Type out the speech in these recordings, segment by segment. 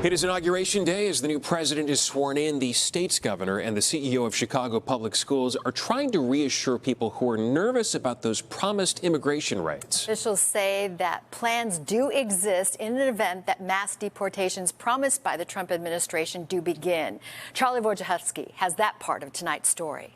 It is Inauguration Day as the new president is sworn in. The state's governor and the CEO of Chicago Public Schools are trying to reassure people who are nervous about those promised immigration rights. Officials say that plans do exist in an event that mass deportations promised by the Trump administration do begin. Charlie Wojciechowski has that part of tonight's story.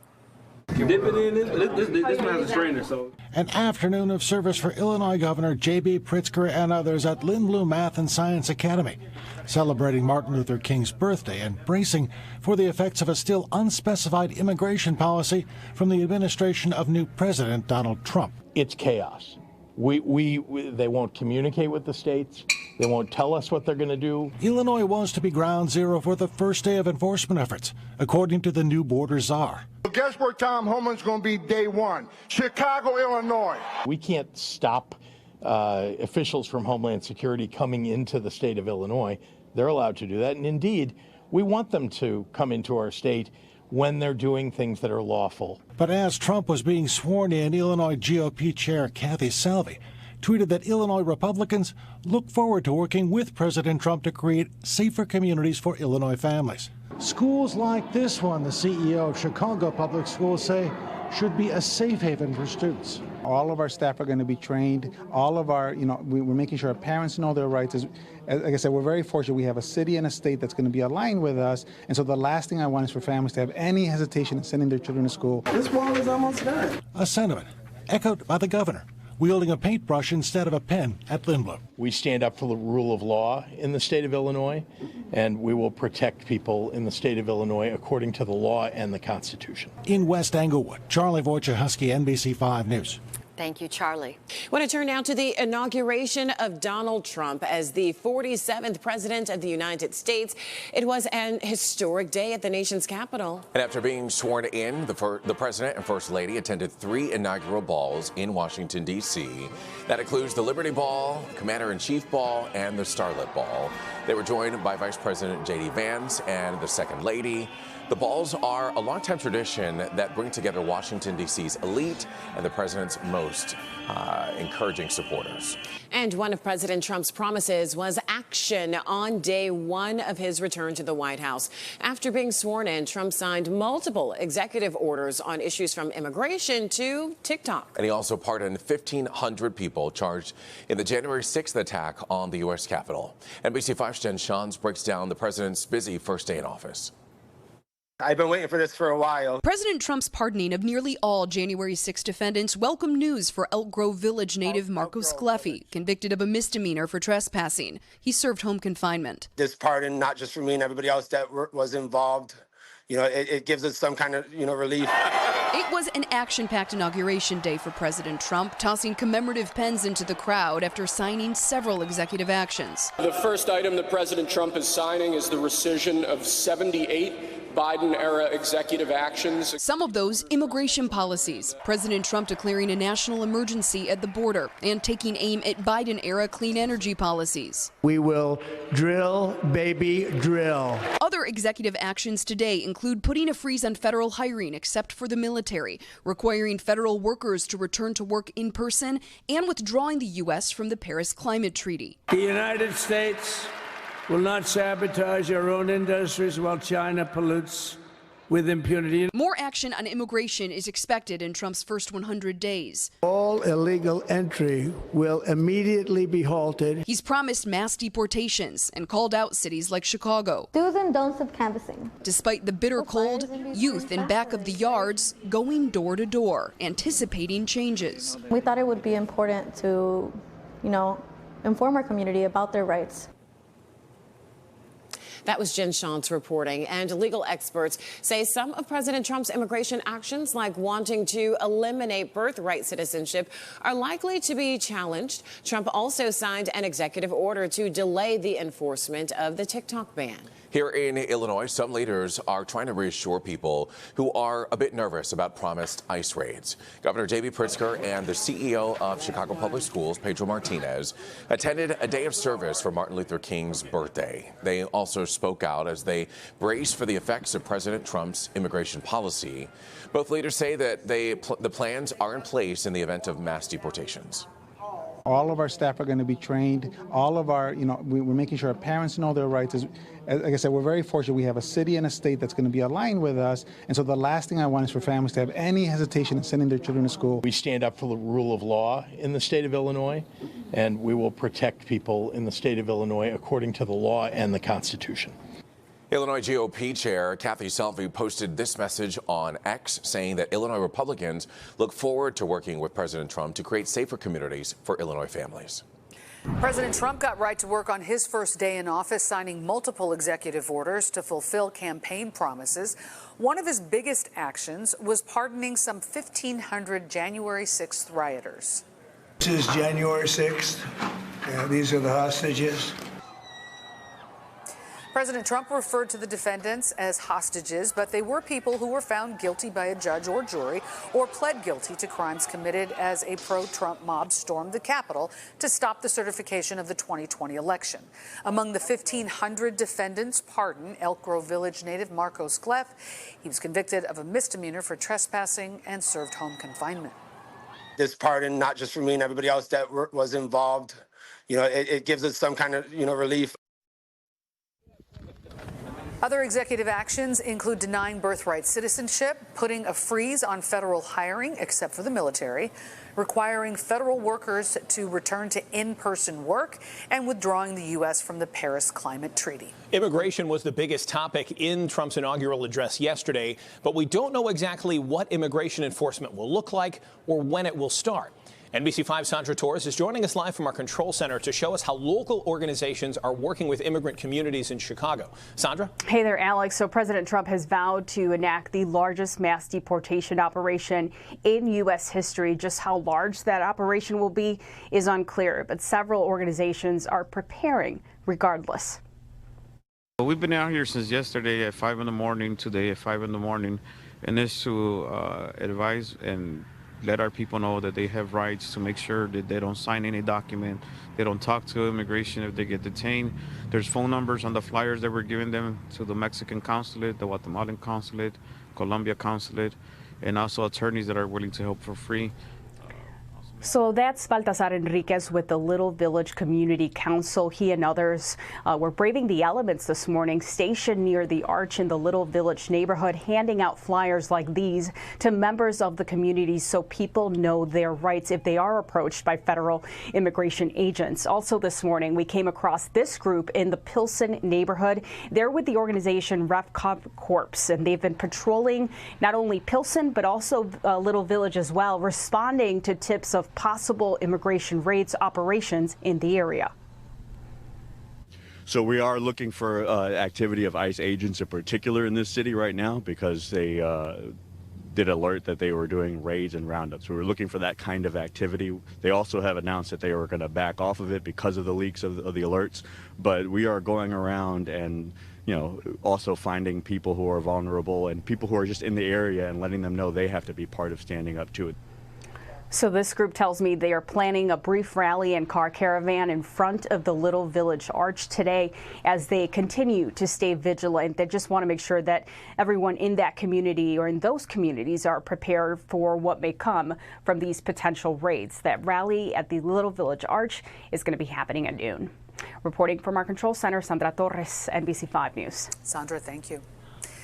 This man's a strainer, so. An afternoon of service for Illinois Governor J.B. Pritzker and others at Lindblom Math and Science Academy, celebrating Martin Luther King's birthday and bracing for the effects of a still unspecified immigration policy from the administration of new President Donald Trump. It's chaos. They won't communicate with the states. They won't tell us what they're going to do. Illinois was to be ground zero for the first day of enforcement efforts, according to the new border czar. Guess where Tom Homan's going to be day one? Chicago, Illinois. We can't stop officials from Homeland Security coming into the state of Illinois. They're allowed to do that. And indeed, we want them to come into our state when they're doing things that are lawful. But as Trump was being sworn in, Illinois GOP Chair Kathy Salvi tweeted that Illinois Republicans look forward to working with President Trump to create safer communities for Illinois families. Schools like this one, the CEO of Chicago Public Schools say, should be a safe haven for students. All of our staff are going to be trained. All of our, we're making sure our parents know their rights. Like I said, we're very fortunate. We have a city and a state that's going to be aligned with us. And so the last thing I want is for families to have any hesitation in sending their children to school. This wall is almost done. A sentiment echoed by the governor, wielding a paintbrush instead of a pen at Lindblom. We stand up for the rule of law in the state of Illinois, and we will protect people in the state of Illinois according to the law and the Constitution. In West Englewood, Charlie Wojciechowski, NBC 5 News. Thank you, Charlie. Want to turn now to the inauguration of Donald Trump as the 47th president of the United States. It was an historic day at the nation's capital. And after being sworn in, the president and first lady attended 3 inaugural balls in Washington, D.C. That includes the Liberty Ball, Commander-in-Chief Ball, and the Starlit Ball. They were joined by Vice President J.D. Vance and the second lady. The balls are a longtime tradition that bring together Washington, D.C.'s elite and the president's most encouraging supporters. And one of President Trump's promises was action on day one of his return to the White House. After being sworn in, Trump signed multiple executive orders on issues from immigration to TikTok. And he also pardoned 1,500 people charged in the January 6th attack on the U.S. Capitol. NBC5's Jen Shans breaks down the president's busy first day in office. I've been waiting for this for a while. President Trump's pardoning of nearly all January 6 defendants welcomed news for Elk Grove Village native Marcos Cleffy, convicted of a misdemeanor for trespassing. He served home confinement. This pardon, not just for me and everybody else that was involved, it gives us some kind of, relief. It was an action-packed inauguration day for President Trump, tossing commemorative pens into the crowd after signing several executive actions. The first item that President Trump is signing is the rescission of 78 Biden-era executive actions. Some of those immigration policies. President Trump declaring a national emergency at the border and taking aim at Biden-era clean energy policies. We will drill, baby, drill. Other executive actions today include putting a freeze on federal hiring except for the military, requiring federal workers to return to work in person, and withdrawing the U.S. from the Paris Climate Treaty. The United States will not sabotage our own industries while China pollutes with impunity. More action on immigration is expected in Trump's first 100 days. All illegal entry will immediately be halted. He's promised mass deportations and called out cities like Chicago. Do's and don'ts of canvassing. Despite the bitter cold, youth in back of the yards going door to door, anticipating changes. We thought it would be important to, inform our community about their rights. That was Jen Shantz reporting. And legal experts say some of President Trump's immigration actions, like wanting to eliminate birthright citizenship, are likely to be challenged. Trump also signed an executive order to delay the enforcement of the TikTok ban. Here in Illinois, some leaders are trying to reassure people who are a bit nervous about promised ICE raids. Governor J.B. Pritzker and the CEO of Chicago Public Schools, Pedro Martinez, attended a day of service for Martin Luther King's birthday. They also spoke out as they braced for the effects of President Trump's immigration policy. Both leaders say that the plans are in place in the event of mass deportations. All of our staff are going to be trained. All of our, we're making sure our parents know their rights. Like I said, we're very fortunate. We have a city and a state that's going to be aligned with us. And so the last thing I want is for families to have any hesitation in sending their children to school. We stand up for the rule of law in the state of Illinois, and we will protect people in the state of Illinois according to the law and the Constitution. Illinois GOP Chair Kathy Selby posted this message on X, saying that Illinois Republicans look forward to working with President Trump to create safer communities for Illinois families. President Trump got right to work on his first day in office, signing multiple executive orders to fulfill campaign promises. One of his biggest actions was pardoning some 1,500 January 6th rioters. This is January 6th. These are the hostages. President Trump referred to the defendants as hostages, but they were people who were found guilty by a judge or jury or pled guilty to crimes committed as a pro-Trump mob stormed the Capitol to stop the certification of the 2020 election. Among the 1,500 defendants pardoned, Elk Grove Village native Marcos Clef. He was convicted of a misdemeanor for trespassing and served home confinement. This pardon, not just for me and everybody else that was involved, it gives us some kind of, relief. Other executive actions include denying birthright citizenship, putting a freeze on federal hiring, except for the military, requiring federal workers to return to in-person work, and withdrawing the U.S. from the Paris Climate Treaty. Immigration was the biggest topic in Trump's inaugural address yesterday, but we don't know exactly what immigration enforcement will look like or when it will start. NBC5's Sandra Torres is joining us live from our control center to show us how local organizations are working with immigrant communities in Chicago. Sandra? Hey there, Alex. So President Trump has vowed to enact the largest mass deportation operation in U.S. history. Just how large that operation will be is unclear, but several organizations are preparing regardless. We've been out here since yesterday at 5 in the morning, today at 5 in the morning, and this to advise and let our people know that they have rights, to make sure that they don't sign any document, they don't talk to immigration if they get detained. There's phone numbers on the flyers that we're giving them to the Mexican consulate, the Guatemalan consulate, Colombia consulate, and also attorneys that are willing to help for free. So that's Baltasar Enriquez with the Little Village Community Council. He and others were braving the elements this morning, stationed near the arch in the Little Village neighborhood, handing out flyers like these to members of the community so people know their rights if they are approached by federal immigration agents. Also this morning, we came across this group in the Pilsen neighborhood. They're with the organization Ref Corps, and they've been patrolling not only Pilsen, but also Little Village as well, responding to tips of possible immigration raids operations in the area. So we are looking for activity of ICE agents in particular in this city right now, because they did alert that they were doing raids and roundups. We were looking for that kind of activity. They also have announced that they were going to back off of it because of the leaks of the alerts. But we are going around and also finding people who are vulnerable and people who are just in the area and letting them know they have to be part of standing up to it. So this group tells me they are planning a brief rally and car caravan in front of the Little Village Arch today as they continue to stay vigilant. They just want to make sure that everyone in that community or in those communities are prepared for what may come from these potential raids. That rally at the Little Village Arch is going to be happening at noon. Reporting from our control center, Sandra Torres, NBC5 News. Sandra, thank you.